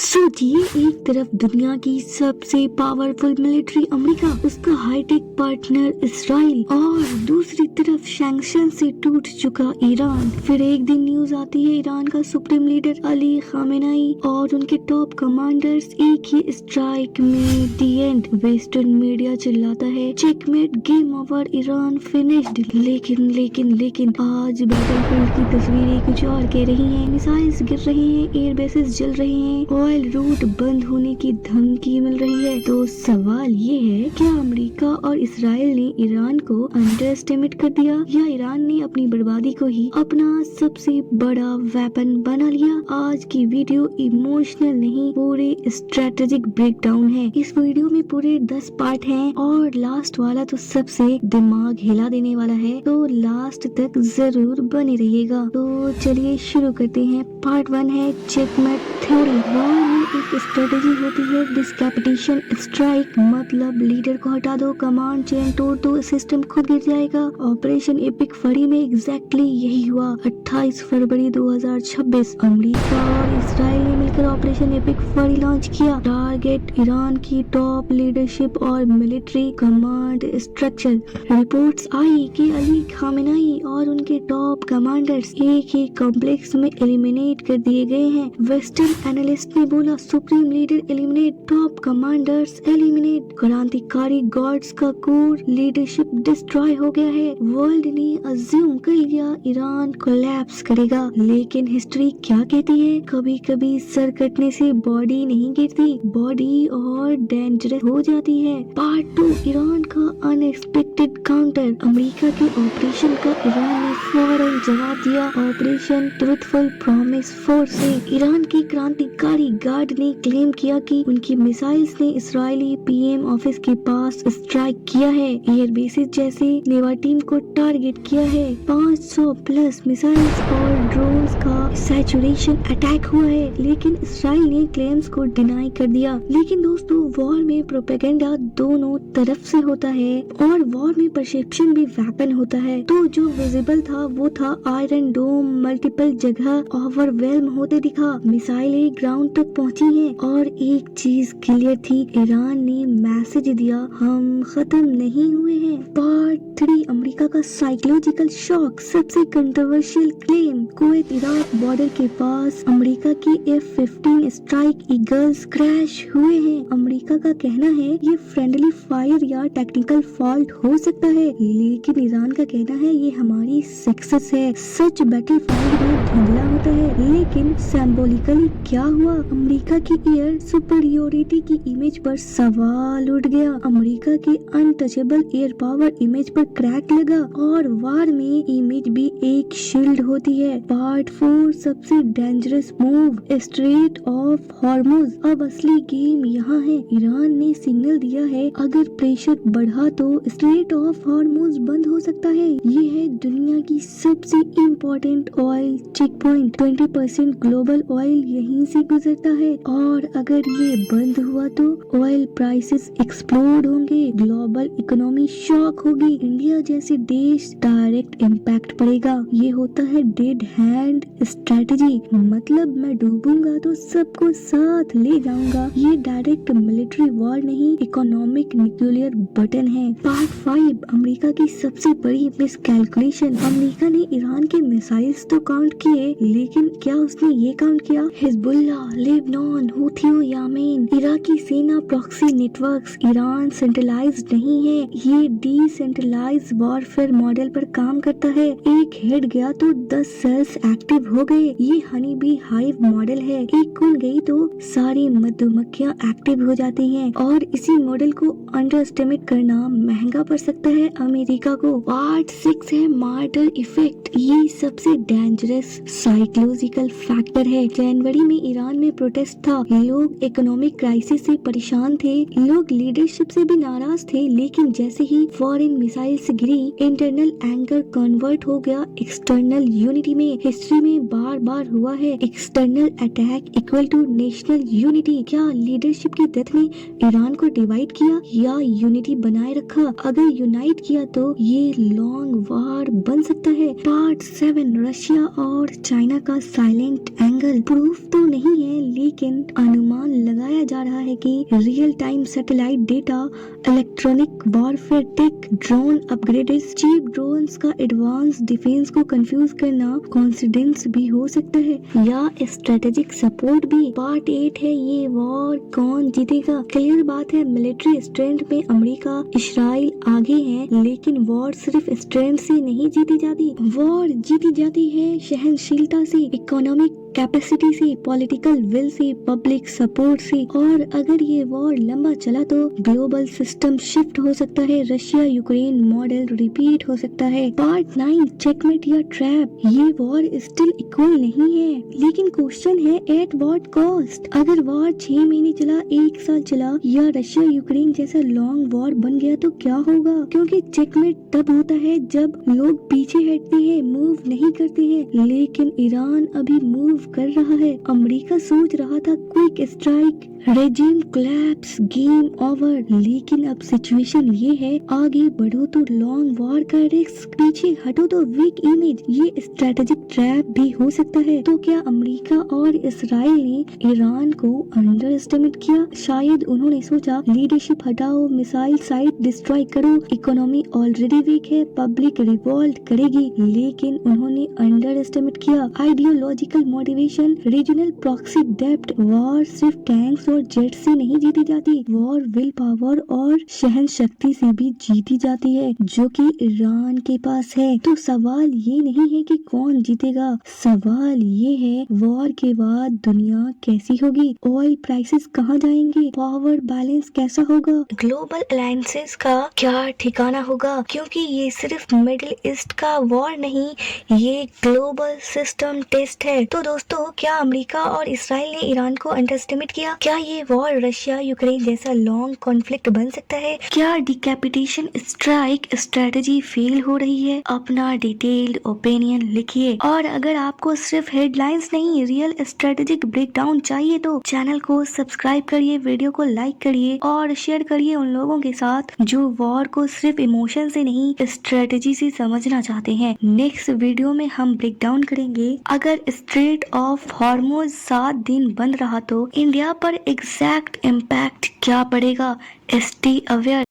सोचिए, एक तरफ दुनिया की सबसे पावरफुल मिलिट्री अमेरिका, उसका हाईटेक पार्टनर इसराइल और दूसरी तरफ सैंक्शन से टूट चुका ईरान। फिर एक दिन न्यूज आती है ईरान का सुप्रीम लीडर अली खामेनेई और उनके टॉप कमांडर्स एक ही स्ट्राइक में दी एंड। वेस्टर्न मीडिया चिल्लाता है checkmate, game over, Iran finished. लेकिन लेकिन लेकिन आज बैटलफील्ड की तस्वीरें कुछ और कह रही हैं। मिसाइल्स गिर रही हैं, एयर बेसेस जल रहे हैं, ऑयल रूट बंद होने की धमकी मिल रही है। तो सवाल ये है, क्या अमेरिका और इसराइल ने ईरान को अंडर एस्टिमेट कर दिया या ईरान ने अपनी बर्बादी को ही अपना सबसे बड़ा वेपन बना लिया? आज की वीडियो इमोशनल नहीं, पूरे स्ट्रेटेजिक ब्रेकडाउन है। इस वीडियो में पूरे 10 पार्ट हैं और लास्ट वाला तो सबसे दिमाग हिला देने वाला है, तो लास्ट तक जरूर बने रहिएगा। तो चलिए शुरू करते हैं। पार्ट 1 है चेकमेट थ्योरी। वॉर में एक स्ट्रेटेजी होती है डिस्कैपिटेशन स्ट्राइक, मतलब लीडर को हटा दो, कमांड चेन तोड़ दो, सिस्टम खुद गिर जाएगा। ऑपरेशन एपिक फरी में एग्जैक्टली यही हुआ। 28 फरवरी 2026 अमेरिका और इसराइल ने मिलकर ऑपरेशन एपिक फरी लॉन्च किया। टारगेट ईरान की टॉप लीडरशिप और मिलिट्री कमांड स्ट्रक्चर। रिपोर्ट्स आई कि अली खामेनेई और उनके टॉप कमांडर्स एक ही कॉम्प्लेक्स में एलिमिनेट कर दिए गए हैं। वेस्टर्न एनालिस्ट ने बोला supreme leader eliminate, top commanders eliminate, क्रांतिकारी गॉड्स का कोर लीडरशिप डिस्ट्रॉय हो गया है। वर्ल्ड ने अज्यूम कर लिया ईरान कोलैप्स करेगा, लेकिन हिस्ट्री क्या कहती है? कभी कभी सर कटने से बॉडी नहीं गिरती, बॉडी और डेंजरस हो जाती है। पार्ट 2 ईरान का अनएक्सपेक्टेड काउंटर। अमेरिका के ऑपरेशन का ईरान ने फौरन जवाब दिया। ऑपरेशन ट्रूथफुल प्रॉमिस 4 से ईरान की क्रांतिकारी गार्ड ने क्लेम किया कि उनकी मिसाइल्स ने इजरायली पीएम ऑफिस के पास स्ट्राइक किया है, एयर बेसिस जैसे नेवाटीम को टारगेट किया है। 500 प्लस मिसाइल्स और ड्रोन्स का सैचुरेशन अटैक हुआ है, लेकिन इसराइल ने क्लेम्स को डिनाई कर दिया। लेकिन दोस्तों, वॉर में प्रोपेगेंडा दोनों तरफ से होता है और वॉर में परसेप्शन भी वेपन होता है। तो जो विजिबल था वो था आयरन डोम मल्टीपल जगह ओवरवेल्म होते दिखा, मिसाइलें ग्राउंड तक पहुंची हैं और एक चीज क्लियर थी, ईरान ने मैसेज दिया, हम खत्म नहीं हुए हैं। पार्ट 3 अमेरिका का साइकोलॉजिकल शॉक। सबसे controversial claim, Kuwait Iraq border के पास अमेरिका की F-15 स्ट्राइक ईगल्स क्रैश हुए हैं। अमेरिका का कहना है ये फ्रेंडली फायर या टेक्निकल फॉल्ट हो सकता है, लेकिन ईरान का कहना है ये हमारी सक्सेस है। सच बैटलफील्ड में धुंधला होता है, लेकिन सिंबॉलिकली क्या हुआ? अमेरिका की एयर सुपरियोरिटी की इमेज पर सवाल उठ गया। अमेरिका के अनटचेबल एयर पावर इमेज पर क्रैक लगा और वार में इमेज भी एक शील्ड होती है। पार्ट 4 सबसे dangerous move, straight of Hormuz. अब असली गेम यहाँ है। ईरान ने सिग्नल दिया है अगर प्रेशर बढ़ा तो स्ट्रेट ऑफ हॉर्मुज बंद हो सकता है। ये है दुनिया की सबसे important oil checkpoint. 20% global oil यहीं से गुजरता है और अगर ये बंद हुआ तो ऑयल प्राइसेस एक्सप्लोड होंगे, ग्लोबल इकोनॉमी शॉक होगी, इंडिया जैसे देश डायरेक्ट इम्पैक्ट पड़ेगा। ये होता है डेड हैंड स्ट्रेटेजी, मतलब मैं डूबूंगा तो सबको साथ ले जाऊंगा। ये डायरेक्ट मिलिट्री वॉर नहीं, इकोनॉमिक न्यूक्लियर बटन है। पार्ट 5 अमेरिका की सबसे बड़ी मिसकैलकुलेशन। अमेरिका ने ईरान के मिसाइल्स तो काउंट किए, लेकिन क्या उसने ये काउंट किया हिजबुल्ला, लेबनान, हूथियों, यमेन, इराकी सेना, प्रॉक्सी नेटवर्क्स? ईरान सेंट्रलाइज्ड नहीं है, ये डिसेंट्रलाइज्ड वॉरफेयर मॉडल पर काम करता है। एक हेड गया तो 10 सेल्स एक्टिव हो गए। ये हनी बी हाइव मॉडल है, एक कुल गई तो सारी मधुमक्खियां एक्टिव हो जाती हैं और इसी मॉडल को अंडर एस्टिमेट करना महंगा पड़ सकता है अमेरिका को। पार्ट 6 है मार्टर इफेक्ट। ये सबसे डेंजरस साइकोलॉजिकल फैक्टर है। जनवरी में ईरान में प्रोटेस्ट था, लोग इकोनॉमिक क्राइसिस से परेशान थे, लोग लीडरशिप से भी नाराज थे, लेकिन जैसे ही फॉरेन मिसाइल्स गिरी, इंटरनल एंगर कन्वर्ट हो गया एक्सटर्नल यूनिटी में। हिस्ट्री में बार बार हुआ है, external attack equal to national unity. क्या लीडरशिप की डेथ ने ईरान को डिवाइड किया या यूनिटी बनाए रखा? अगर यूनाइट किया तो ये लॉन्ग वार बन सकता है। पार्ट 7, रशिया और चाइना का साइलेंट एंगल। प्रूफ तो नहीं है लेकिन अनुमान लगाया जा रहा है कि real time satellite data, electronic warfare tech, drone upgraded, cheap drones का एडवांस डिफेंस को कंफ्यूज करना कॉन्सिडेंस भी हो सकता है या स्ट्रेटेजिक सपोर्ट भी। पार्ट 8 है ये वॉर कौन जीतेगा। क्लियर बात है, मिलिट्री स्ट्रेंथ में अमेरिका इस्राइल आगे है, लेकिन वॉर सिर्फ स्ट्रेंथ से नहीं जीती जाती। वॉर जीती जाती है सहनशीलता से, इकोनॉमिक कैपेसिटी से, political will say, public support से। और अगर ये वॉर लंबा चला तो ग्लोबल सिस्टम शिफ्ट हो सकता है, रशिया यूक्रेन मॉडल रिपीट हो सकता है। पार्ट 9, चेकमेट या ट्रैप। ये वॉर स्टिल इक्वल नहीं है, लेकिन क्वेश्चन है एट व्हाट कॉस्ट। अगर वॉर 6 महीने चला, 1 साल चला या रशिया यूक्रेन जैसा लॉन्ग वॉर बन गया तो क्या होगा? क्योंकि चेकमेट तब होता है जब लोग पीछे हटते हैं, मूव नहीं करते हैं, लेकिन ईरान अभी मूव कर रहा है। अमेरिका सोच रहा था quick strike, regime collapse, game over, लेकिन अब सिचुएशन ये है आगे बढ़ो तो लॉन्ग वॉर का रिस्क, पीछे हटो तो वीक इमेज। ये स्ट्रेटेजिक ट्रैप भी हो सकता है। तो क्या अमेरिका और इसराइल ने ईरान को अंडर एस्टिमेट किया? शायद उन्होंने सोचा लीडरशिप हटाओ, मिसाइल साइट डिस्ट्रॉय करो, इकोनॉमी ऑलरेडी वीक है, पब्लिक रिवॉल्ट करेगी, लेकिन उन्होंने अंडर एस्टिमेट किया। Ideological motivation, regional proxy depth. War सिर्फ टैंक्स और जेट से नहीं जीती जाती, वॉर विल पावर और सहन शक्ति से भी जीती जाती है, जो कि ईरान के पास है। तो सवाल ये नहीं है कि कौन जीतेगा, सवाल ये है वॉर के बाद दुनिया कैसी होगी, ऑयल प्राइसेस कहाँ जाएंगे, पावर बैलेंस कैसा होगा, ग्लोबल अलायंसेस का क्या ठिकाना होगा। क्योंकि ये सिर्फ मिडिल ईस्ट का वॉर नहीं, ये ग्लोबल सिस्टम टेस्ट है। तो दोस्तों, क्या अमेरिका और इसराइल ने ईरान को अंडरएस्टिमेट किया? क्या ये वॉर रशिया यूक्रेन जैसा लॉन्ग कॉन्फ्लिक्ट बन सकता है? क्या डिकैपिटेशन स्ट्राइक स्ट्रेटेजी फेल हो रही है? अपना डिटेल्ड ओपिनियन लिखिए। और अगर आपको सिर्फ हेडलाइंस नहीं, रियल स्ट्रेटेजिक ब्रेकडाउन चाहिए तो चैनल को सब्सक्राइब करिए, वीडियो को लाइक करिए और शेयर करिए उन लोगों के साथ जो वॉर को सिर्फ इमोशन से नहीं स्ट्रेटेजी से समझना चाहते हैं। नेक्स्ट वीडियो में हम ब्रेकडाउन करेंगे, अगर स्ट्रेट ऑफ हॉर्मुज 7 दिन बंद रहा तो इंडिया पर एग्जैक्ट इम्पैक्ट क्या पड़ेगा। Stay aware.